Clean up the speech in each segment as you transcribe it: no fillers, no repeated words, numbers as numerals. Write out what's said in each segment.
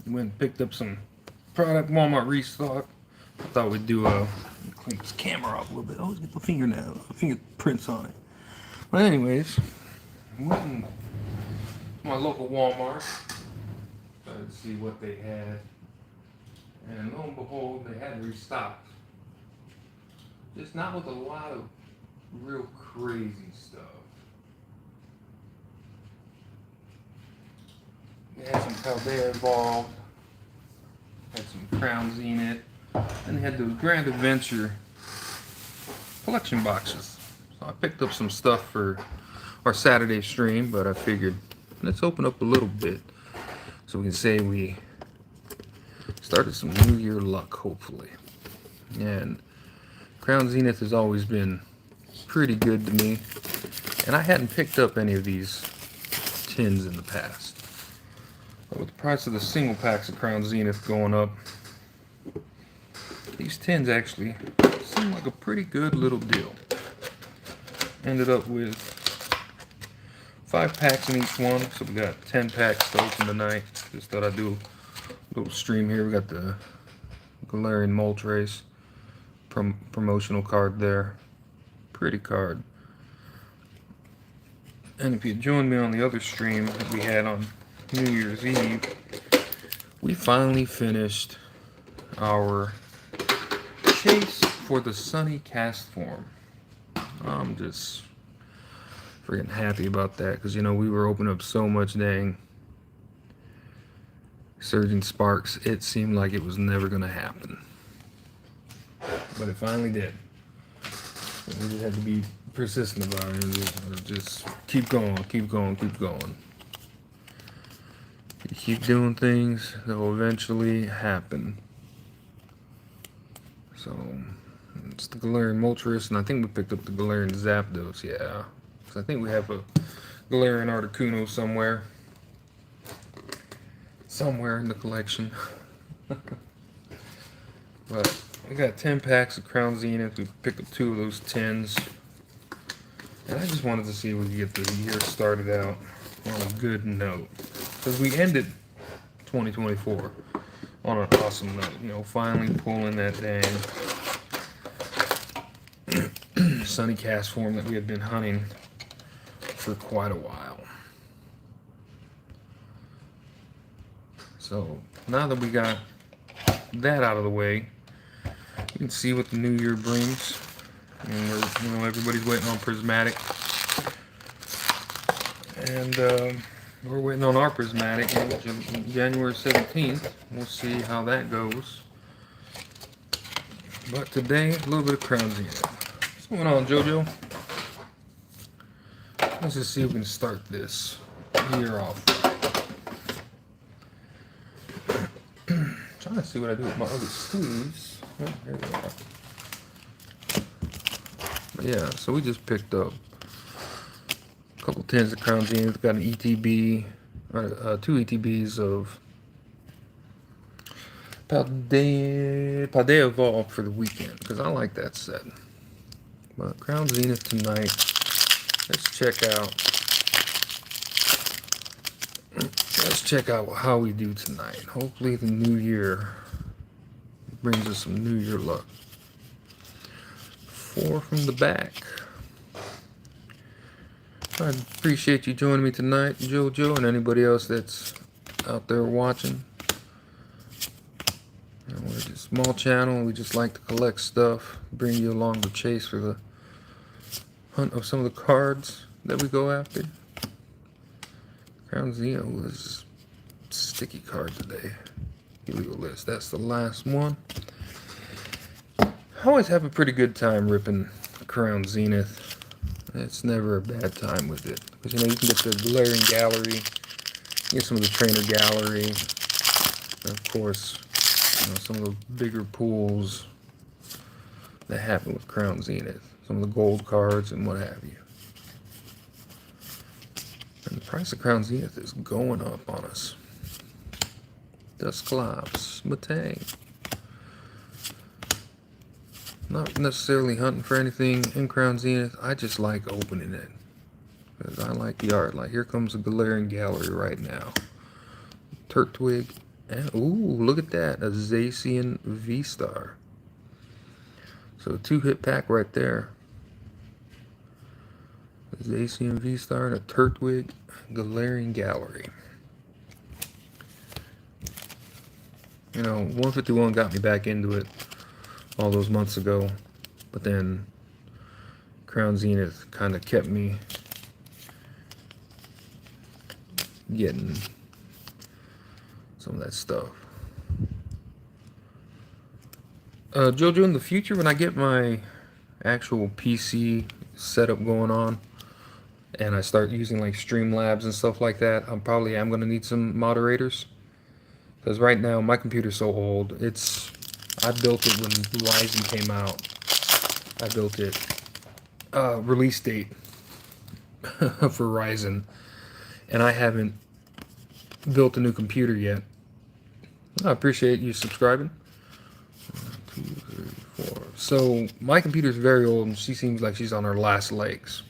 Went and picked up some product, Walmart restock. I thought we'd do a clean this camera off a little bit. Always get the fingerprints on it. But anyways, went and my local Walmart, tried to see what they had, and lo and behold, they had restocked. Just not with a lot of real crazy stuff. They had some Paldea involved, had some Crown Zenith, and they had those Grand Adventure collection boxes. So I picked up some stuff for our Saturday stream, but I figured let's open up a little bit so we can say we started some New Year luck, hopefully. And Crown Zenith has always been pretty good to me, and I hadn't picked up any of these tins in the past. But with the price of the single packs of Crown Zenith going up, these tins actually seem like a pretty good little deal. Ended up with 5 packs in each one, so we got 10 packs to open tonight. Just thought I'd do a little stream here. We got the Galarian Moltres promotional card there. Pretty card. And if you joined me on the other stream that we had on New Year's Eve, we finally finished our chase for the Sunny Castform. I'm just freaking happy about that, because, you know, we were opening up so much dang Surging Sparks, it seemed like it was never going to happen. But it finally did. We just had to be persistent about it, and just keep going, keep going, keep going. You keep doing things, they'll eventually happen. So, it's the Galarian Moltres, and I think we picked up the Galarian Zapdos, yeah. So I think we have a Galarian Articuno somewhere. Somewhere in the collection. But we got 10 packs of Crown Zenith. We picked up 2 of those tins. And I just wanted to see if we could get the year started out on a good note. Because we ended 2024 on an awesome note. You know, finally pulling that dang Sunny Castform that we had been hunting for quite a while. So now that we got that out of the way, you can see what the new year brings. And we're, you know, everybody's waiting on Prismatic, and we're waiting on our Prismatic January 17th. We'll see how that goes. But today, a little bit of Crown Zenith. What's going on, JoJo? Let's just see if we can start this year off. Trying to see what I do with my other sleeves. Oh, here they are. But yeah, so we just picked up a couple tins of Crown Zenith. Got an ETB, 2 ETBs of Paldea Evolved for the weekend, because I like that set. But Crown Zenith tonight. Let's check out how we do tonight. Hopefully the new year brings us some new year luck. 4 from the back. I appreciate you joining me tonight, JoJo, and anybody else that's out there watching. You know, we're just a small channel. We just like to collect stuff, bring you along the chase for the hunt of some of the cards that we go after. Crown Zenith was sticky card today. Illegal list. That's the last one. I always have a pretty good time ripping Crown Zenith. It's never a bad time with it. Because, you know, you can get the Galarian Gallery, get some of the Trainer Gallery, and of course, you know, some of the bigger pools that happen with Crown Zenith. Some of the gold cards and what have you. And the price of Crown Zenith is going up on us. Dusclops, Matang. Not necessarily hunting for anything in Crown Zenith. I just like opening it. Because I like the art. Like, here comes the Galarian Gallery right now. Turtwig And, ooh, look at that, a Zacian V-Star. So a 2-hit pack right there. A Zacian V-Star and a Turtwig Galarian Gallery. You know, 151 got me back into it all those months ago, but then Crown Zenith kind of kept me getting some of that stuff. Jojo, in the future, when I get my actual PC setup going on and I start using like Streamlabs and stuff like that, I'm going to need some moderators. Because right now my computer's so old. I built it when Ryzen came out. I built it release date for Ryzen, and I haven't built a new computer yet. I appreciate you subscribing. 1, 2, 3, 4. So my computer's very old, and she seems like she's on her last legs.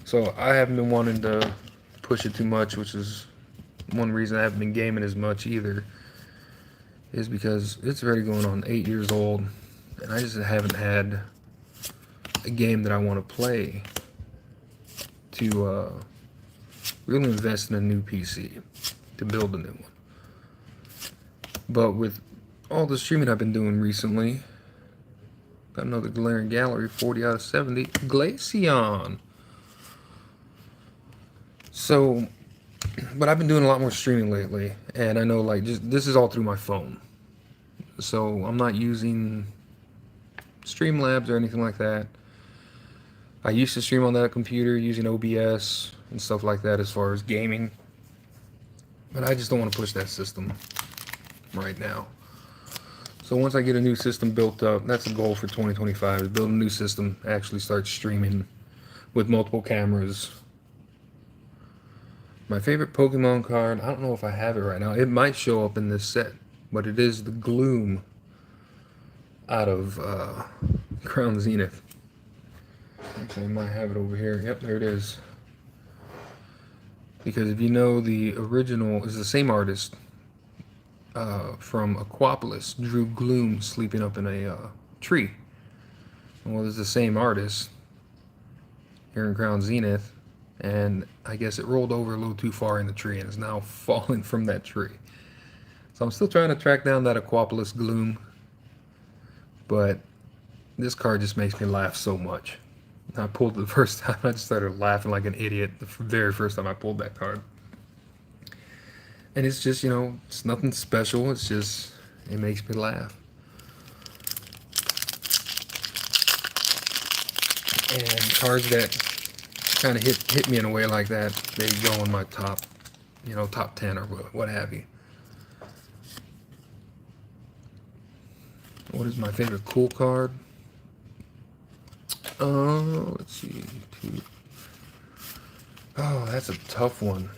So I haven't been wanting to push it too much, which is one reason I haven't been gaming as much either, is because it's already going on 8 years old, and I just haven't had a game that I want to play to really invest in a new PC, to build a new one. But with all the streaming I've been doing recently, got another Galarian Gallery, 40 out of 70, Glaceon. So, but I've been doing a lot more streaming lately, and I know like this is all through my phone. So I'm not using Streamlabs or anything like that. I used to stream on that computer using OBS and stuff like that as far as gaming, but I just don't want to push that system right now. So once I get a new system built up, that's the goal for 2025, is build a new system, actually start streaming with multiple cameras. My favorite Pokemon card, I don't know if I have it right now. It might show up in this set, but it is the Gloom out of Crown Zenith. Actually, I might have it over here. Yep, there it is. Because if you know, the original is the same artist from Aquapolis, drew Gloom sleeping up in a tree. Well, it's the same artist here in Crown Zenith, and I guess it rolled over a little too far in the tree and is now falling from that tree. So I'm still trying to track down that Aquapolis Gloom, but this card just makes me laugh so much. I pulled it the first time, I just started laughing like an idiot the very first time I pulled that card. And it's just, you know, it's nothing special, it's just, it makes me laugh. And cards that kind of hit me in a way like that, they go in my top, you know, top 10 or what have you. What is my favorite cool card? Let's see. Oh, that's a tough one.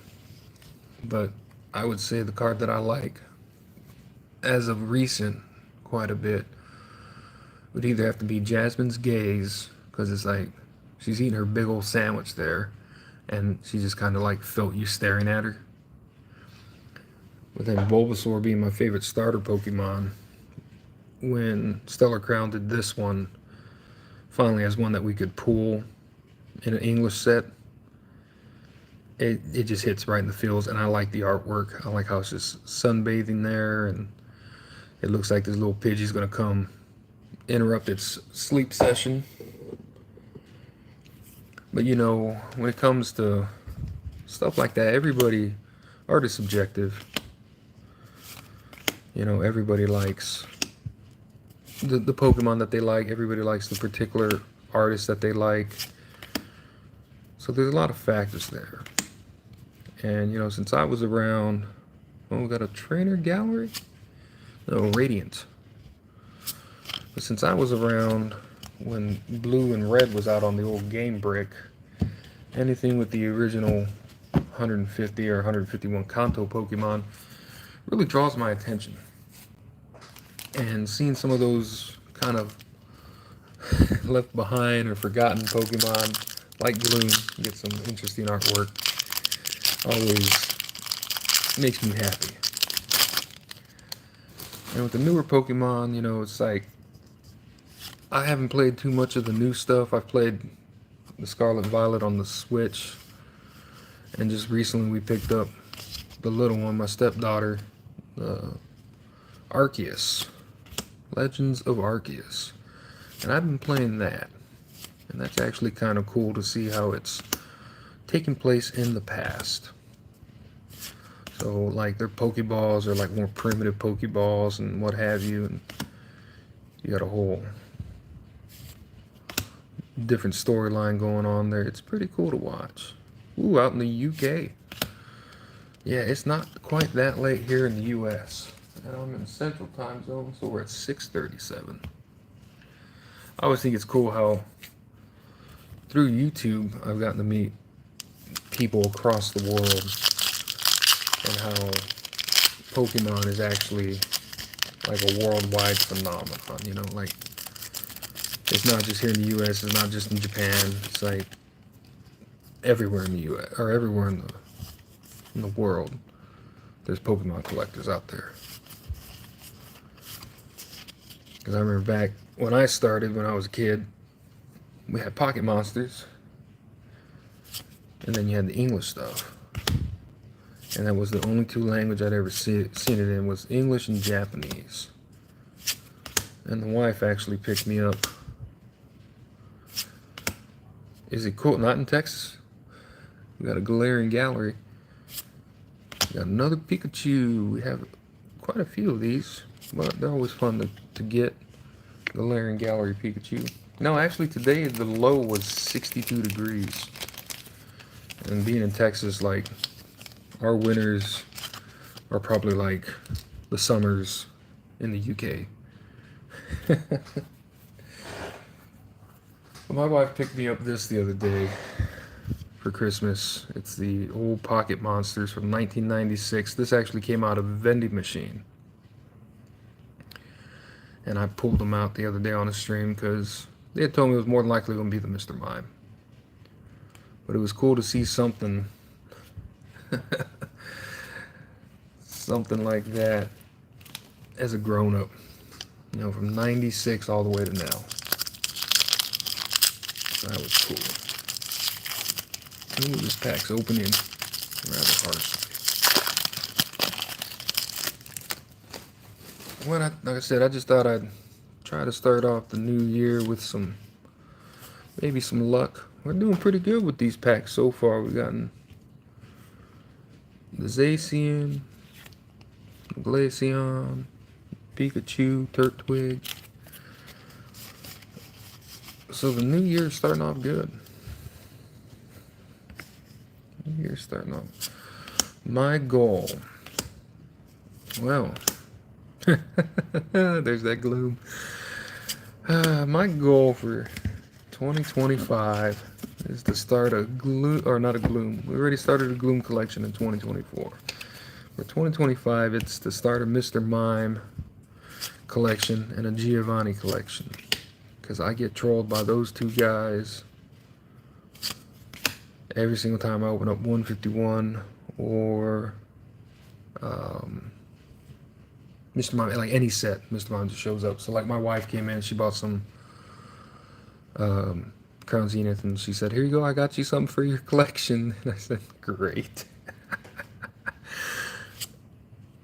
But I would say the card that I like, as of recent, quite a bit, would either have to be Jasmine's Gaze, because it's like, she's eating her big old sandwich there, and she just kind of like felt you staring at her. But then Bulbasaur being my favorite starter Pokemon, when Stellar Crown did this one, finally as one that we could pull in an English set, it just hits right in the feels, and I like the artwork. I like how it's just sunbathing there, and it looks like this little Pidgey's gonna come interrupt its sleep session. But you know, when it comes to stuff like that, art is subjective. You know, everybody likes the Pokemon that they like. Everybody likes the particular artist that they like. So there's a lot of factors there. And you know, since I was around, oh, we got a Trainer Gallery? No, Radiant. But since I was around when Blue and Red was out on the old Game Brick, anything with the original 150 or 151 Kanto Pokemon really draws my attention. And seeing some of those kind of left behind or forgotten Pokemon like Gloom get some interesting artwork always makes me happy. And with the newer Pokemon, you know, it's like I haven't played too much of the new stuff. I've played the Scarlet Violet on the Switch, and just recently we picked up the little one, my stepdaughter, Arceus, Legends of Arceus, and I've been playing that, and that's actually kind of cool to see how it's taking place in the past. So like their Pokeballs are like more primitive Pokeballs and what have you, and you got a whole different storyline going on there. It's pretty cool to watch. Ooh, out in the UK. Yeah, it's not quite that late here in the US. And I'm in Central Time Zone, so we're at 6:37. I always think it's cool how through YouTube I've gotten to meet people across the world, and how Pokemon is actually like a worldwide phenomenon, you know, like it's not just here in the US, it's not just in Japan, it's like everywhere in the US, or everywhere in the world, there's Pokemon collectors out there. Because I remember back when I started, when I was a kid, we had Pocket Monsters, and then you had the English stuff. And that was the only two language I'd ever seen it in, was English and Japanese. And the wife actually picked me up. Is it cool? Not in Texas. We got a Galarian Gallery. We got another Pikachu. We have quite a few of these, but they're always fun to get. Galarian Gallery Pikachu. No, actually today the low was 62 degrees. And being in Texas, like, our winters are probably like the summers in the UK. Well, my wife picked me up this the other day for Christmas. It's the old Pocket Monsters from 1996. This actually came out of a vending machine. And I pulled them out the other day on a stream because they had told me it was more than likely going to be the Mr. Mime. But it was cool to see something something like that as a grown-up, you know, from 96 all the way to now. So that was cool. Ooh, this pack's opening rather harshly. Well, like I said, I just thought I'd try to start off the new year with maybe some luck. We're doing pretty good with these packs so far. We've gotten the Zacian, Glaceon, Pikachu, Turtwig. So the new year's starting off good. New year's starting off. My goal. Well, there's that gloom. My goal for 2025 is to start a gloom, or not a gloom. We already started a gloom collection in 2024. For 2025, it's to start a Mr. Mime collection and a Giovanni collection, because I get trolled by those two guys every single time I open up 151 or Mr. Mime, like any set, Mr. Mime just shows up. So like my wife came in, she bought some Crown Zenith, and she said, "Here you go, I got you something for your collection." And I said, "Great."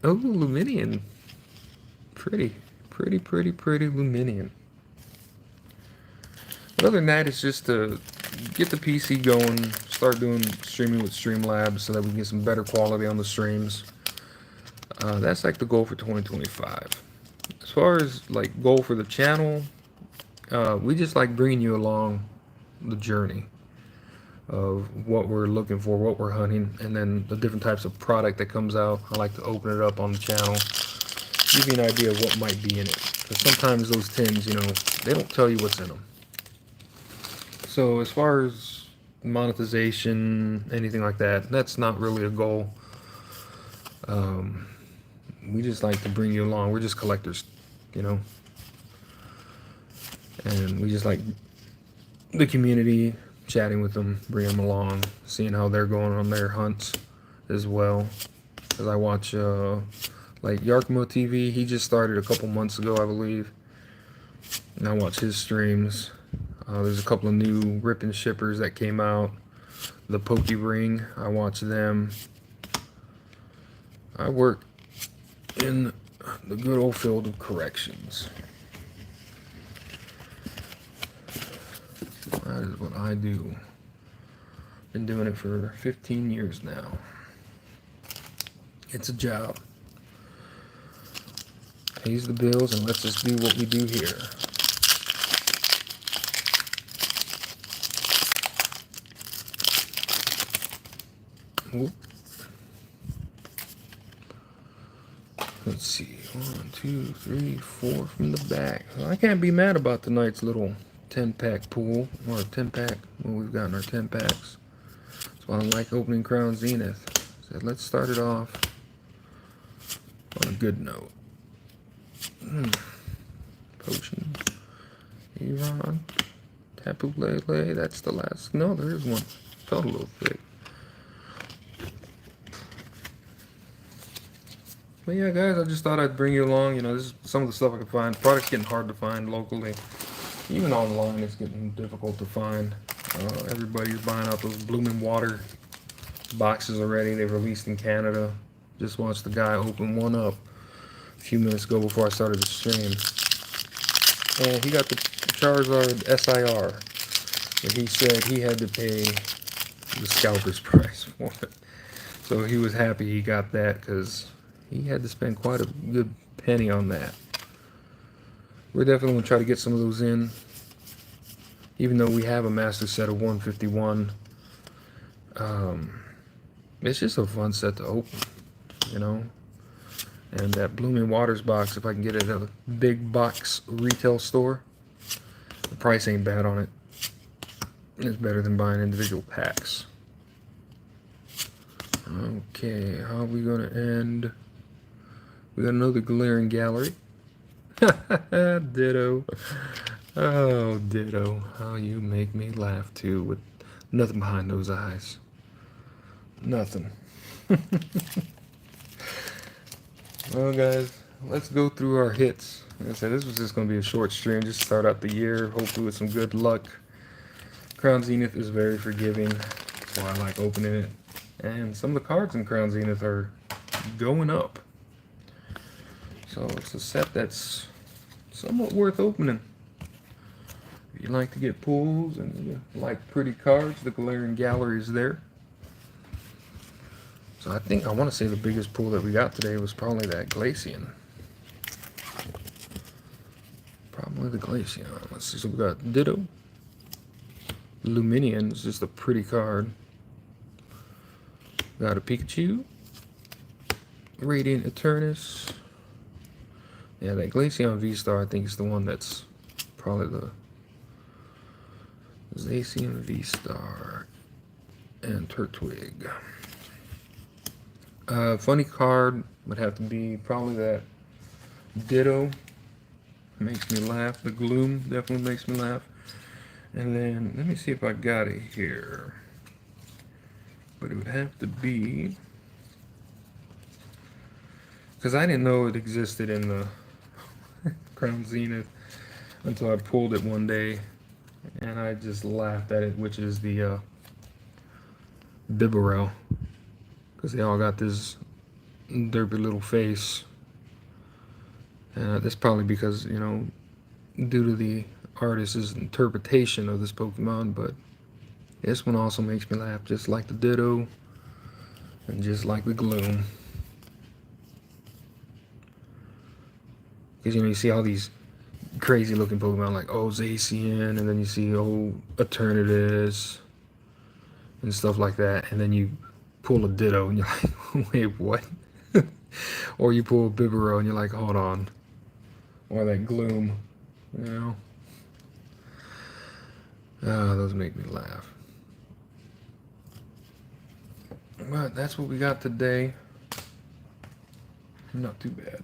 Oh, Luminion. Pretty Luminion. But other than that, it's just to get the PC going, start doing streaming with Streamlabs so that we can get some better quality on the streams. That's like the goal for 2025. As far as like goal for the channel, we just like bringing you along the journey of what we're looking for, what we're hunting, and then the different types of product that comes out. I like to open it up on the channel, give you an idea of what might be in it. Because sometimes those tins, you know, they don't tell you what's in them. So as far as monetization, anything like that, that's not really a goal. We just like to bring you along. We're just collectors, you know. And we just like the community, chatting with them, bringing them along, seeing how they're going on their hunts as well. Because I watch Like Yarkmo TV, he just started a couple months ago, I believe. And I watch his streams. There's a couple of new rip and shippers that came out. The Poke Ring, I watch them. I work in the good old field of corrections. That is what I do. Been doing it for 15 years now. It's a job. Pays the bills, and let's just do what we do here. Whoop. Let's see. 1, 2, 3, 4 from the back. I can't be mad about tonight's little 10-pack pool, or 10-pack, what we've got in our 10 packs. That's why I like opening Crown Zenith. So let's start it off on a good note. Potion. Iran. Tapu Lele. That's the last. No, there is one. Felt a little thick. But yeah, guys, I just thought I'd bring you along. You know, this is some of the stuff I could find. Products getting hard to find locally. Even online, it's getting difficult to find. Everybody's buying out those Blooming Water boxes already. They've released in Canada. Just watched the guy open one up a few minutes ago before I started the stream. And he got the Charizard SIR. But he said he had to pay the scalper's price for it. So he was happy he got that because he had to spend quite a good penny on that. We're definitely going to try to get some of those in. Even though we have a master set of 151. It's just a fun set to open, you know. And that Blooming Waters box, if I can get it at a big box retail store, the price ain't bad on it. It's better than buying individual packs. Okay, how are we going to end? We got another Galarian Gallery. Ditto. Oh, Ditto. How you make me laugh too with nothing behind those eyes. Nothing. Well, guys, let's go through our hits. Like I said, this was just going to be a short stream. Just start out the year, hopefully with some good luck. Crown Zenith is very forgiving. That's why I like opening it. And some of the cards in Crown Zenith are going up. So it's a set that's somewhat worth opening. If you like to get pulls and you like pretty cards, the Galarian Gallery is there. So I want to say the biggest pull that we got today was probably that Glaceon. Probably the Glaceon. Let's see, so we got Ditto. Luminion is just a pretty card. Got a Pikachu. Radiant Eternus. Yeah, that Glaceon V-Star I think is the one that's probably the Zacian V-Star and Turtwig. Funny card would have to be probably that Ditto. Makes me laugh. The Gloom definitely makes me laugh. And then, let me see if I got it here. But it would have to be... because I didn't know it existed in the Crown Zenith until I pulled it one day. And I just laughed at it, which is the Bibarel. Because they all got this derpy little face. That's probably because, you know, due to the artist's interpretation of this Pokemon, but this one also makes me laugh, just like the Ditto, and just like the Gloom. Because, you know, you see all these crazy looking Pokemon like, oh, Zacian, and then you see, oh, Eternatus, and stuff like that, and then you pull a Ditto, and you're like, wait, what? Or you pull a Bibarel, and you're like, hold on. Or that Gloom, you know? Oh, those make me laugh. But that's what we got today. Not too bad.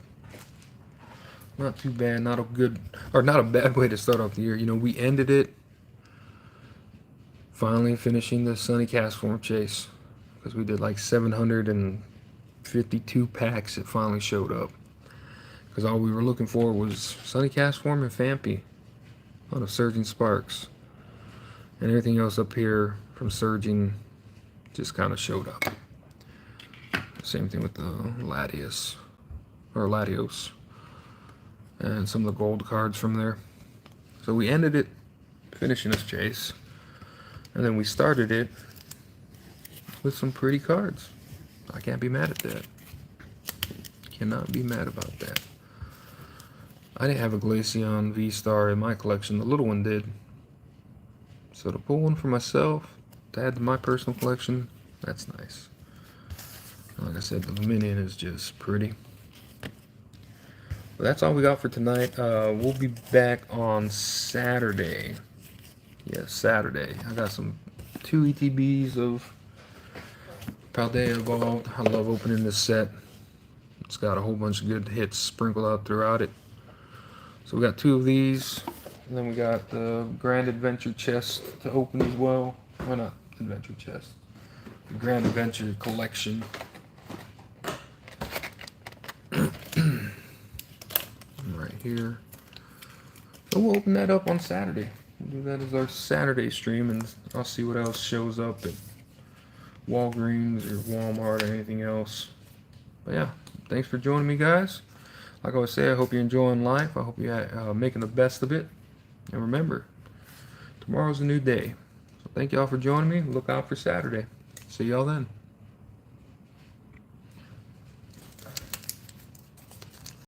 Not too bad. Not a good, or not a bad way to start off the year. You know, we ended it finally finishing the Sunny Cast Form chase because we did like 750 52 packs that finally showed up. Because all we were looking for was Sunny Castform and Phanpy out of Surging Sparks. And everything else up here from Surging just kind of showed up. Same thing with the Latios. And some of the gold cards from there. So we ended it finishing this chase. And then we started it with some pretty cards. I can't be mad at that. Cannot be mad about that. I didn't have a Glaceon V-Star in my collection. The little one did. So to pull one for myself, to add to my personal collection, that's nice. Like I said, the Minion is just pretty. But that's all we got for tonight. We'll be back on Saturday. Yes, Saturday. I got 2 ETBs of Paldea Evolved. I love opening this set. It's got a whole bunch of good hits sprinkled out throughout it. So we got 2 of these. And then we got the Grand Adventure chest to open as well. Why not Adventure chest? The Grand Adventure collection. Right here. So we'll open that up on Saturday. We'll do that as our Saturday stream, and I'll see what else shows up at Walgreens or Walmart or anything else. But yeah, thanks for joining me, guys. Like I always say, I hope you're enjoying life. I hope you're making the best of it. And remember, tomorrow's a new day. So thank y'all for joining me. Look out for Saturday. See y'all then.